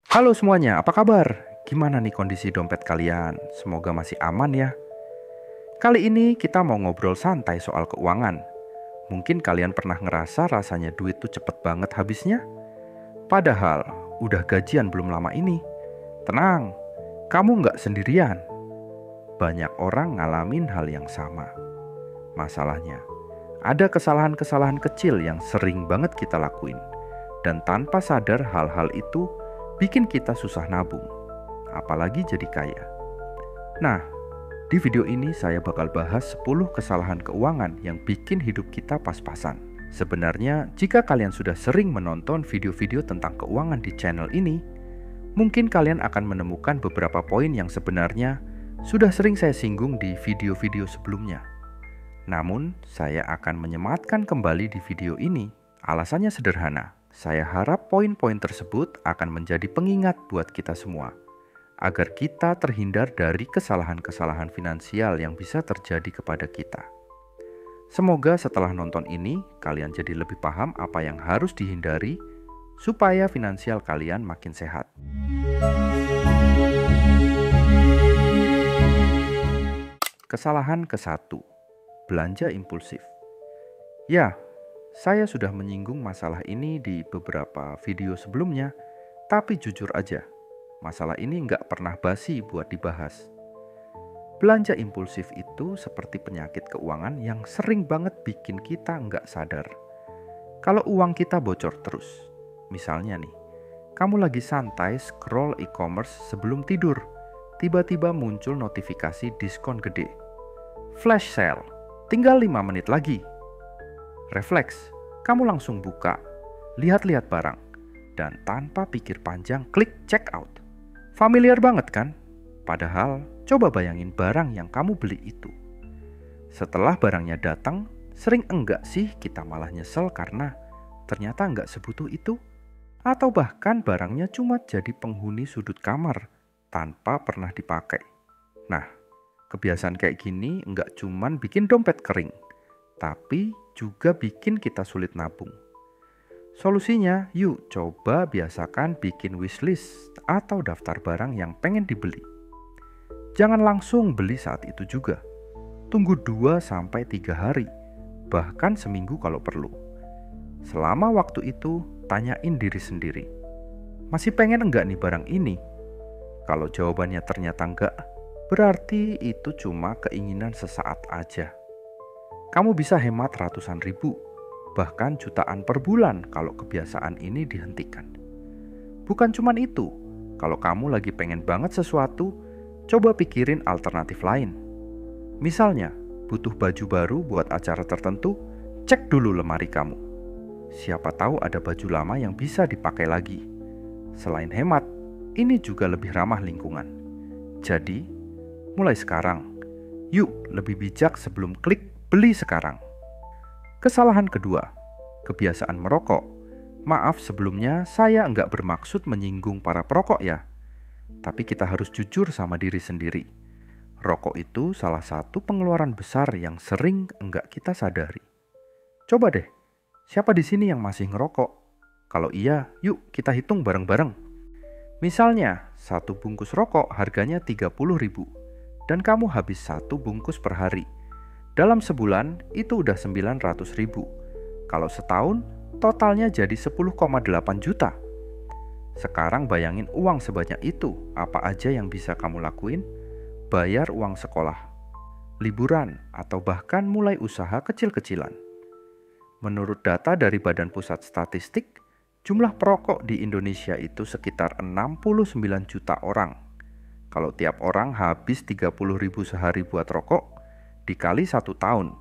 Halo semuanya, apa kabar? Gimana nih kondisi dompet kalian? Semoga masih aman ya. Kali ini kita mau ngobrol santai soal keuangan. Mungkin kalian pernah ngerasa rasanya duit tuh cepet banget habisnya? Padahal udah gajian belum lama ini. Tenang, kamu nggak sendirian. Banyak orang ngalamin hal yang sama. Masalahnya, ada kesalahan-kesalahan kecil yang sering banget kita lakuin. Dan tanpa sadar hal-hal itu bikin kita susah nabung, apalagi jadi kaya. Nah, di video ini saya bakal bahas 10 kesalahan keuangan yang bikin hidup kita pas-pasan. Sebenarnya, jika kalian sudah sering menonton video-video tentang keuangan di channel ini, mungkin kalian akan menemukan beberapa poin yang sebenarnya sudah sering saya singgung di video-video sebelumnya. Namun, saya akan menyematkan kembali di video ini. Alasannya sederhana. Saya harap poin-poin tersebut akan menjadi pengingat buat kita semua, agar kita terhindar dari kesalahan-kesalahan finansial yang bisa terjadi kepada kita. Semoga setelah nonton ini, kalian jadi lebih paham apa yang harus dihindari supaya finansial kalian makin sehat. Kesalahan ke-1, belanja impulsif. Ya, saya sudah menyinggung masalah ini di beberapa video sebelumnya, tapi jujur aja, masalah ini nggak pernah basi buat dibahas. Belanja impulsif itu seperti penyakit keuangan yang sering banget bikin kita nggak sadar. Kalau uang kita bocor terus, misalnya nih, kamu lagi santai scroll e-commerce sebelum tidur, tiba-tiba muncul notifikasi diskon gede. Flash sale, tinggal 5 menit lagi. Refleks, kamu langsung buka, lihat-lihat barang, dan tanpa pikir panjang klik check out. Familiar banget kan? Padahal, coba bayangin barang yang kamu beli itu. Setelah barangnya datang, sering enggak sih kita malah nyesel karena ternyata enggak sebutuh itu? Atau bahkan barangnya cuma jadi penghuni sudut kamar tanpa pernah dipakai. Nah, kebiasaan kayak gini enggak cuman bikin dompet kering, tapi juga bikin kita sulit nabung. Solusinya, yuk coba biasakan bikin wishlist atau daftar barang yang pengen dibeli. Jangan langsung beli saat itu juga. Tunggu 2-3 hari, bahkan seminggu kalau perlu. Selama waktu itu, tanyain diri sendiri. Masih pengen enggak nih barang ini? Kalau jawabannya ternyata enggak, berarti itu cuma keinginan sesaat aja. Kamu bisa hemat ratusan ribu, bahkan jutaan per bulan kalau kebiasaan ini dihentikan. Bukan cuma itu, kalau kamu lagi pengen banget sesuatu, coba pikirin alternatif lain. Misalnya, butuh baju baru buat acara tertentu, cek dulu lemari kamu. Siapa tahu ada baju lama yang bisa dipakai lagi. Selain hemat, ini juga lebih ramah lingkungan. Jadi, mulai sekarang, yuk lebih bijak sebelum klik beli sekarang. Kesalahan kedua, kebiasaan merokok. Maaf sebelumnya saya nggak bermaksud menyinggung para perokok ya. Tapi kita harus jujur sama diri sendiri. Rokok itu salah satu pengeluaran besar yang sering nggak kita sadari. Coba deh, siapa di sini yang masih ngerokok? Kalau iya, yuk kita hitung bareng-bareng. Misalnya, satu bungkus rokok harganya 30.000 dan kamu habis satu bungkus per hari. Dalam sebulan itu udah 900.000. Kalau setahun totalnya jadi 10,8 juta. Sekarang bayangin uang sebanyak itu, apa aja yang bisa kamu lakuin? Bayar uang sekolah, liburan, atau bahkan mulai usaha kecil-kecilan. Menurut data dari Badan Pusat Statistik, jumlah perokok di Indonesia itu sekitar 69 juta orang. Kalau tiap orang habis 30.000 sehari buat rokok, dikali 1 tahun,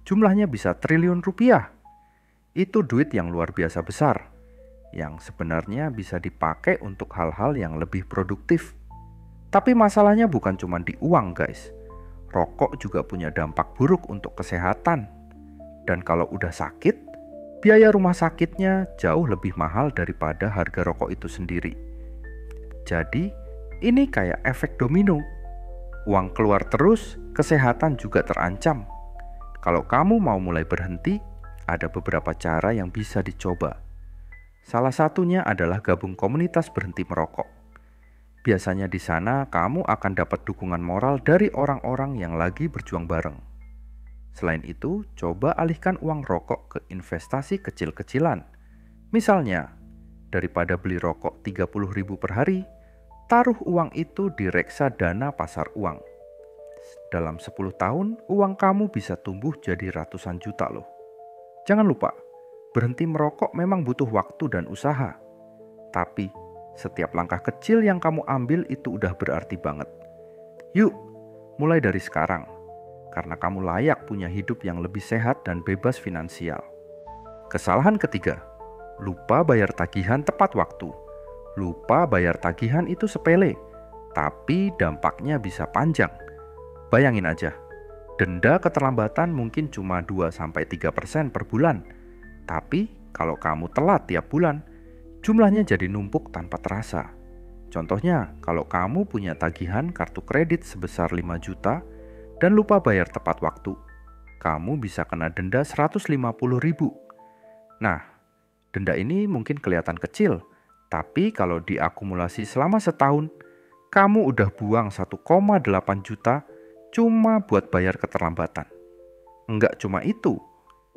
jumlahnya bisa triliun rupiah. Itu duit yang luar biasa besar, yang sebenarnya bisa dipakai untuk hal-hal yang lebih produktif. Tapi masalahnya bukan cuma di uang guys. Rokok juga punya dampak buruk untuk kesehatan. Dan kalau udah sakit, biaya rumah sakitnya jauh lebih mahal daripada harga rokok itu sendiri. Jadi, ini kayak efek domino. Uang keluar terus, kesehatan juga terancam. Kalau kamu mau mulai berhenti, ada beberapa cara yang bisa dicoba. Salah satunya adalah gabung komunitas berhenti merokok. Biasanya di sana kamu akan dapat dukungan moral dari orang-orang yang lagi berjuang bareng. Selain itu, coba alihkan uang rokok ke investasi kecil-kecilan. Misalnya, daripada beli rokok 30.000 per hari, taruh uang itu di reksadana pasar uang. Dalam 10 tahun, uang kamu bisa tumbuh jadi ratusan juta loh. Jangan lupa, berhenti merokok memang butuh waktu dan usaha. Tapi, setiap langkah kecil yang kamu ambil itu udah berarti banget. Yuk, mulai dari sekarang. Karena kamu layak punya hidup yang lebih sehat dan bebas finansial. Kesalahan ketiga, lupa bayar tagihan tepat waktu. Lupa bayar tagihan itu sepele, tapi dampaknya bisa panjang. Bayangin aja, denda keterlambatan mungkin cuma 2-3% per bulan. Tapi kalau kamu telat tiap bulan, jumlahnya jadi numpuk tanpa terasa. Contohnya, kalau kamu punya tagihan kartu kredit sebesar 5 juta dan lupa bayar tepat waktu, kamu bisa kena denda 150.000. Nah, denda ini mungkin kelihatan kecil, tapi kalau diakumulasi selama setahun, kamu udah buang 1,8 juta cuma buat bayar keterlambatan. Enggak cuma itu,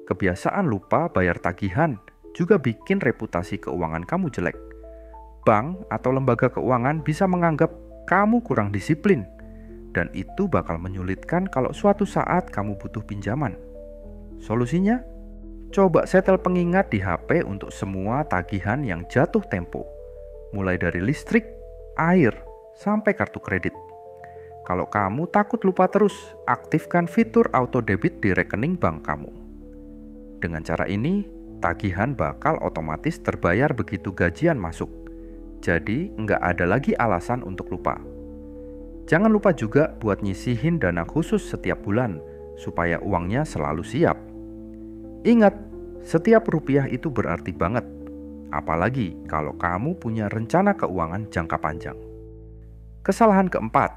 kebiasaan lupa bayar tagihan juga bikin reputasi keuangan kamu jelek. Bank atau lembaga keuangan bisa menganggap kamu kurang disiplin, dan itu bakal menyulitkan kalau suatu saat kamu butuh pinjaman. Solusinya, coba setel pengingat di HP untuk semua tagihan yang jatuh tempo, mulai dari listrik, air, sampai kartu kredit. Kalau kamu takut lupa terus, aktifkan fitur auto debit di rekening bank kamu. Dengan cara ini, tagihan bakal otomatis terbayar begitu gajian masuk. Jadi, nggak ada lagi alasan untuk lupa. Jangan lupa juga buat nyisihin dana khusus setiap bulan, supaya uangnya selalu siap. Ingat, setiap rupiah itu berarti banget. Apalagi kalau kamu punya rencana keuangan jangka panjang. Kesalahan keempat,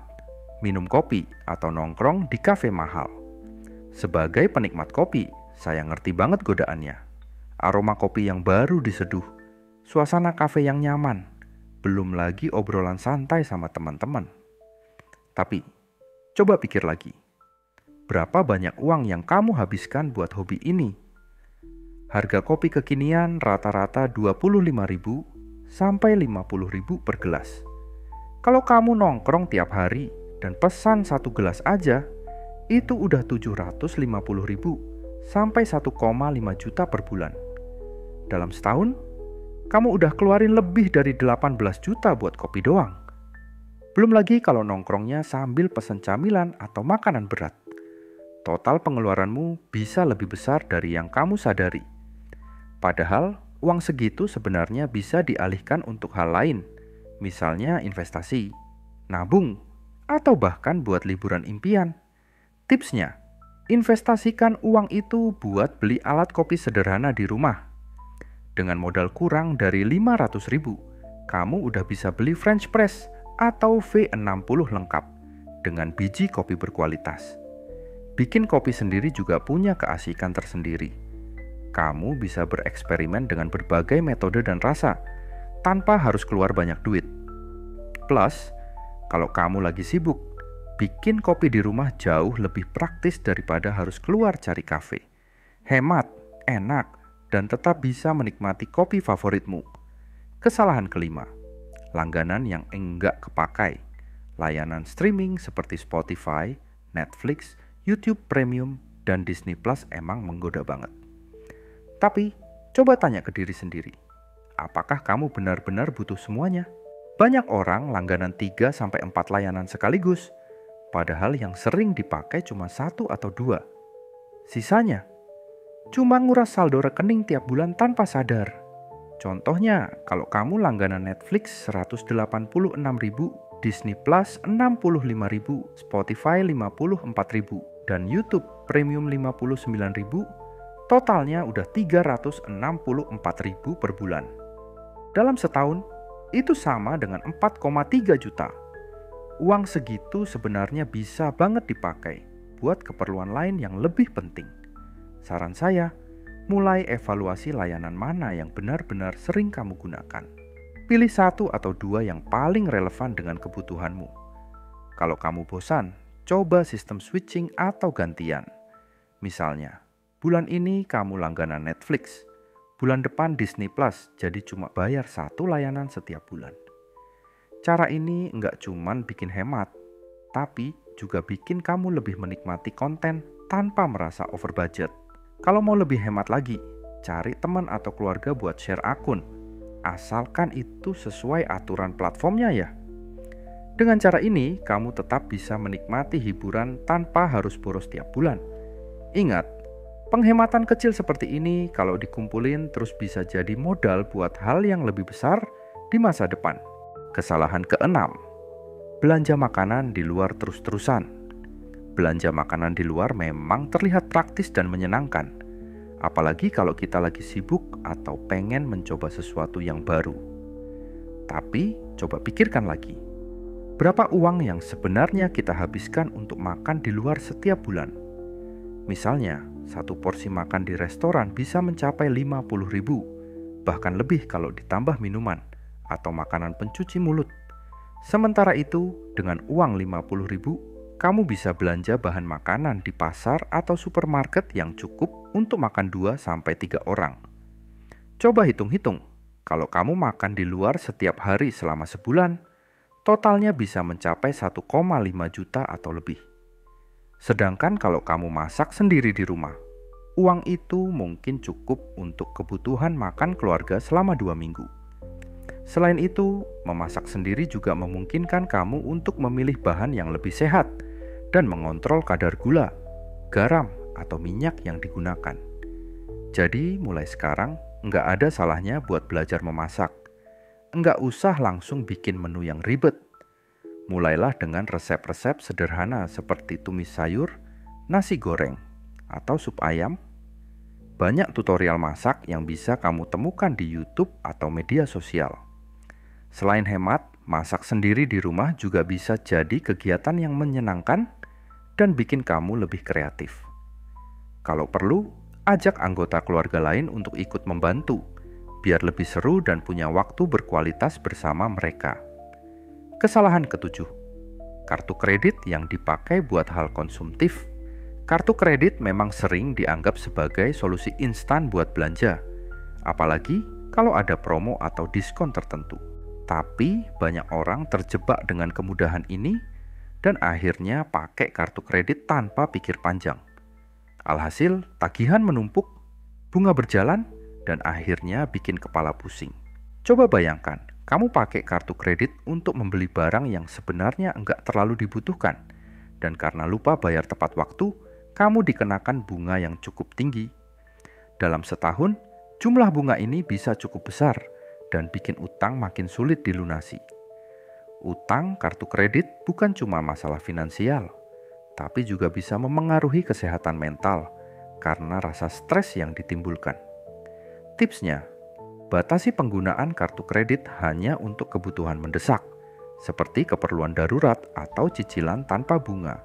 minum kopi atau nongkrong di kafe mahal. Sebagai penikmat kopi, saya ngerti banget godaannya. Aroma kopi yang baru diseduh, suasana kafe yang nyaman, belum lagi obrolan santai sama teman-teman. Tapi, coba pikir lagi. Berapa banyak uang yang kamu habiskan buat hobi ini? Harga kopi kekinian rata-rata 25.000 sampai 50.000 per gelas. Kalau kamu nongkrong tiap hari dan pesan 1 gelas aja, itu udah 750.000 sampai 1,5 juta per bulan. Dalam setahun, kamu udah keluarin lebih dari 18 juta buat kopi doang. Belum lagi kalau nongkrongnya sambil pesan camilan atau makanan berat. Total pengeluaranmu bisa lebih besar dari yang kamu sadari. Padahal, uang segitu sebenarnya bisa dialihkan untuk hal lain. Misalnya investasi, nabung, atau bahkan buat liburan impian. Tipsnya, investasikan uang itu buat beli alat kopi sederhana di rumah. Dengan modal kurang dari 500.000, kamu udah bisa beli French press atau V60 lengkap dengan biji kopi berkualitas. Bikin kopi sendiri juga punya keasikan tersendiri. Kamu bisa bereksperimen dengan berbagai metode dan rasa tanpa harus keluar banyak duit. Plus, kalau kamu lagi sibuk, bikin kopi di rumah jauh lebih praktis daripada harus keluar cari kafe. Hemat, enak, dan tetap bisa menikmati kopi favoritmu. Kesalahan kelima, langganan yang enggak kepakai. Layanan streaming seperti Spotify, Netflix, YouTube Premium, dan Disney Plus emang menggoda banget. Tapi, coba tanya ke diri sendiri. Apakah kamu benar-benar butuh semuanya? Banyak orang langganan 3-4 layanan sekaligus, padahal yang sering dipakai cuma 1 atau 2. Sisanya, cuma nguras saldo rekening tiap bulan tanpa sadar. Contohnya, kalau kamu langganan Netflix 186.000, Disney Plus 65.000, Spotify 54.000, dan YouTube Premium 59.000, totalnya udah 364.000 per bulan. Dalam setahun, itu sama dengan 4,3 juta. Uang segitu sebenarnya bisa banget dipakai buat keperluan lain yang lebih penting. Saran saya, mulai evaluasi layanan mana yang benar-benar sering kamu gunakan. Pilih satu atau dua yang paling relevan dengan kebutuhanmu. Kalau kamu bosan, coba sistem switching atau gantian. Misalnya, bulan ini kamu langganan Netflix, bulan depan Disney Plus, jadi cuma bayar satu layanan setiap bulan. Cara ini nggak cuman bikin hemat, tapi juga bikin kamu lebih menikmati konten tanpa merasa over budget. Kalau mau lebih hemat lagi, cari teman atau keluarga buat share akun, asalkan itu sesuai aturan platformnya ya. Dengan cara ini, kamu tetap bisa menikmati hiburan tanpa harus boros tiap bulan. Ingat, penghematan kecil seperti ini kalau dikumpulin terus bisa jadi modal buat hal yang lebih besar di masa depan. Kesalahan keenam, belanja makanan di luar terus-terusan. Belanja makanan di luar memang terlihat praktis dan menyenangkan, apalagi kalau kita lagi sibuk atau pengen mencoba sesuatu yang baru. Tapi coba pikirkan lagi, berapa uang yang sebenarnya kita habiskan untuk makan di luar setiap bulan? Misalnya, satu porsi makan di restoran bisa mencapai 50.000, bahkan lebih kalau ditambah minuman atau makanan pencuci mulut. Sementara itu, dengan uang 50.000, kamu bisa belanja bahan makanan di pasar atau supermarket yang cukup untuk makan 2-3 orang. Coba hitung-hitung, kalau kamu makan di luar setiap hari selama sebulan, totalnya bisa mencapai 1,5 juta atau lebih. Sedangkan kalau kamu masak sendiri di rumah, uang itu mungkin cukup untuk kebutuhan makan keluarga selama 2 minggu. Selain itu, memasak sendiri juga memungkinkan kamu untuk memilih bahan yang lebih sehat dan mengontrol kadar gula, garam, atau minyak yang digunakan. Jadi mulai sekarang, nggak ada salahnya buat belajar memasak. Nggak usah langsung bikin menu yang ribet. Mulailah dengan resep-resep sederhana seperti tumis sayur, nasi goreng, atau sup ayam. Banyak tutorial masak yang bisa kamu temukan di YouTube atau media sosial. Selain hemat, masak sendiri di rumah juga bisa jadi kegiatan yang menyenangkan dan bikin kamu lebih kreatif. Kalau perlu, ajak anggota keluarga lain untuk ikut membantu, biar lebih seru dan punya waktu berkualitas bersama mereka. Kesalahan ketujuh, kartu kredit yang dipakai buat hal konsumtif. Kartu kredit memang sering dianggap sebagai solusi instan buat belanja, apalagi kalau ada promo atau diskon tertentu. Tapi banyak orang terjebak dengan kemudahan ini dan akhirnya pakai kartu kredit tanpa pikir panjang. Alhasil, tagihan menumpuk, bunga berjalan, dan akhirnya bikin kepala pusing. Coba bayangkan, kamu pakai kartu kredit untuk membeli barang yang sebenarnya enggak terlalu dibutuhkan, dan karena lupa bayar tepat waktu, kamu dikenakan bunga yang cukup tinggi. Dalam setahun, jumlah bunga ini bisa cukup besar dan bikin utang makin sulit dilunasi. Utang kartu kredit bukan cuma masalah finansial, tapi juga bisa memengaruhi kesehatan mental karena rasa stres yang ditimbulkan. Tipsnya, batasi penggunaan kartu kredit hanya untuk kebutuhan mendesak, seperti keperluan darurat atau cicilan tanpa bunga.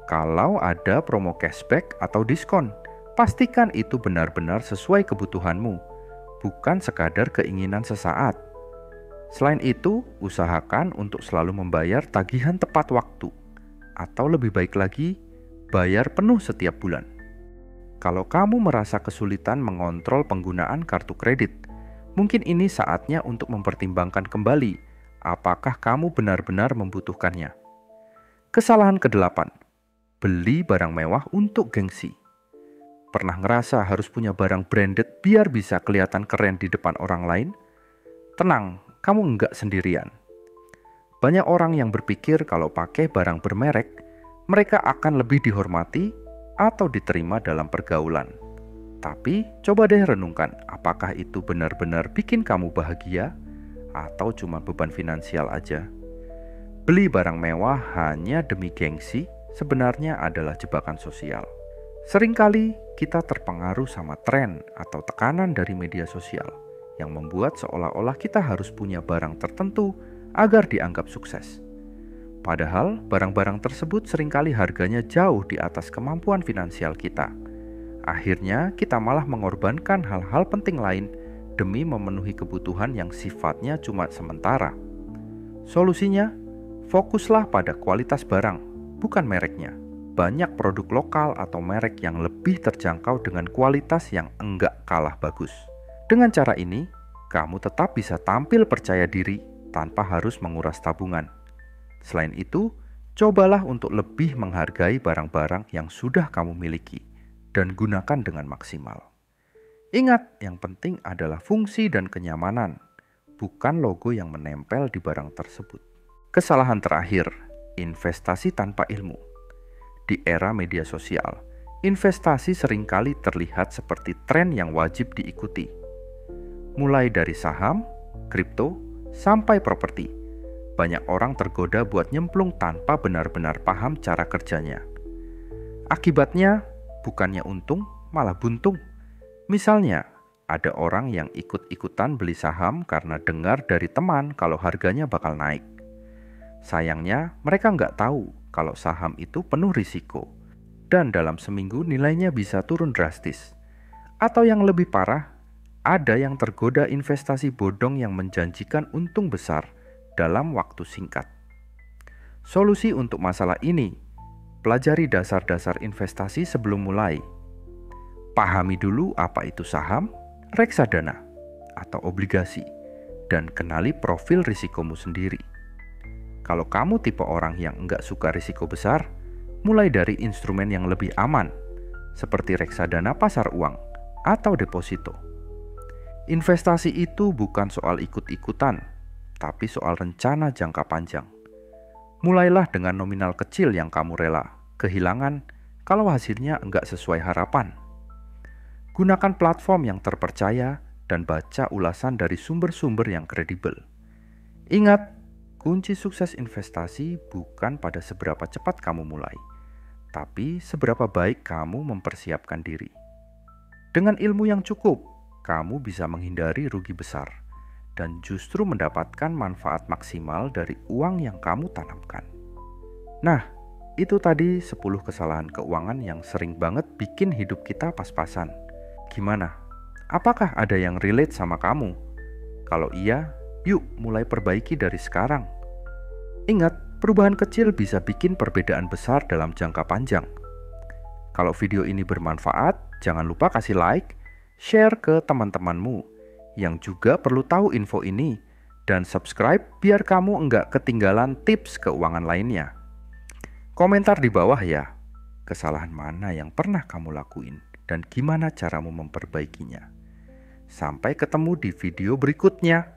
Kalau ada promo cashback atau diskon, pastikan itu benar-benar sesuai kebutuhanmu, bukan sekadar keinginan sesaat. Selain itu, usahakan untuk selalu membayar tagihan tepat waktu, atau lebih baik lagi, bayar penuh setiap bulan. Kalau kamu merasa kesulitan mengontrol penggunaan kartu kredit, mungkin ini saatnya untuk mempertimbangkan kembali apakah kamu benar-benar membutuhkannya. Kesalahan ke-8, beli barang mewah untuk gengsi. Pernah ngerasa harus punya barang branded biar bisa kelihatan keren di depan orang lain? Tenang, kamu enggak sendirian. Banyak orang yang berpikir kalau pakai barang bermerek, mereka akan lebih dihormati atau diterima dalam pergaulan. Tapi coba deh renungkan, apakah itu benar-benar bikin kamu bahagia atau cuma beban finansial aja? Beli barang mewah hanya demi gengsi sebenarnya adalah jebakan sosial. Seringkali kita terpengaruh sama tren atau tekanan dari media sosial yang membuat seolah-olah kita harus punya barang tertentu agar dianggap sukses. Padahal barang-barang tersebut seringkali harganya jauh di atas kemampuan finansial kita. Akhirnya kita malah mengorbankan hal-hal penting lain demi memenuhi kebutuhan yang sifatnya cuma sementara. Solusinya, fokuslah pada kualitas barang, bukan mereknya. Banyak produk lokal atau merek yang lebih terjangkau dengan kualitas yang enggak kalah bagus. Dengan cara ini, kamu tetap bisa tampil percaya diri tanpa harus menguras tabungan. Selain itu, cobalah untuk lebih menghargai barang-barang yang sudah kamu miliki dan gunakan dengan maksimal. Ingat, yang penting adalah fungsi dan kenyamanan, bukan logo yang menempel di barang tersebut. Kesalahan terakhir, investasi tanpa ilmu. Di era media sosial, investasi seringkali terlihat seperti tren yang wajib diikuti. Mulai dari saham, kripto, sampai properti. Banyak orang tergoda buat nyemplung tanpa benar-benar paham cara kerjanya. Akibatnya, bukannya untung, malah buntung. Misalnya, ada orang yang ikut-ikutan beli saham karena dengar dari teman kalau harganya bakal naik. Sayangnya, mereka nggak tahu kalau saham itu penuh risiko, dan dalam seminggu nilainya bisa turun drastis. Atau yang lebih parah, ada yang tergoda investasi bodong yang menjanjikan untung besar dalam waktu singkat. Solusi untuk masalah ini, pelajari dasar-dasar investasi sebelum mulai. Pahami dulu apa itu saham, reksadana, atau obligasi, dan kenali profil risikomu sendiri. Kalau kamu tipe orang yang enggak suka risiko besar, mulai dari instrumen yang lebih aman, seperti reksadana pasar uang atau deposito. Investasi itu bukan soal ikut-ikutan, tapi soal rencana jangka panjang. Mulailah dengan nominal kecil yang kamu rela kehilangan kalau hasilnya enggak sesuai harapan. Gunakan platform yang terpercaya dan baca ulasan dari sumber-sumber yang kredibel. Ingat, kunci sukses investasi bukan pada seberapa cepat kamu mulai, tapi seberapa baik kamu mempersiapkan diri. Dengan ilmu yang cukup, kamu bisa menghindari rugi besar dan justru mendapatkan manfaat maksimal dari uang yang kamu tanamkan. Nah, itu tadi 10 kesalahan keuangan yang sering banget bikin hidup kita pas-pasan. Gimana? Apakah ada yang relate sama kamu? Kalau iya, yuk mulai perbaiki dari sekarang. Ingat, perubahan kecil bisa bikin perbedaan besar dalam jangka panjang. Kalau video ini bermanfaat, jangan lupa kasih like, share ke teman-temanmu yang juga perlu tahu info ini, dan subscribe biar kamu enggak ketinggalan tips keuangan lainnya. Komentar di bawah ya, kesalahan mana yang pernah kamu lakuin dan gimana caramu memperbaikinya. Sampai ketemu di video berikutnya.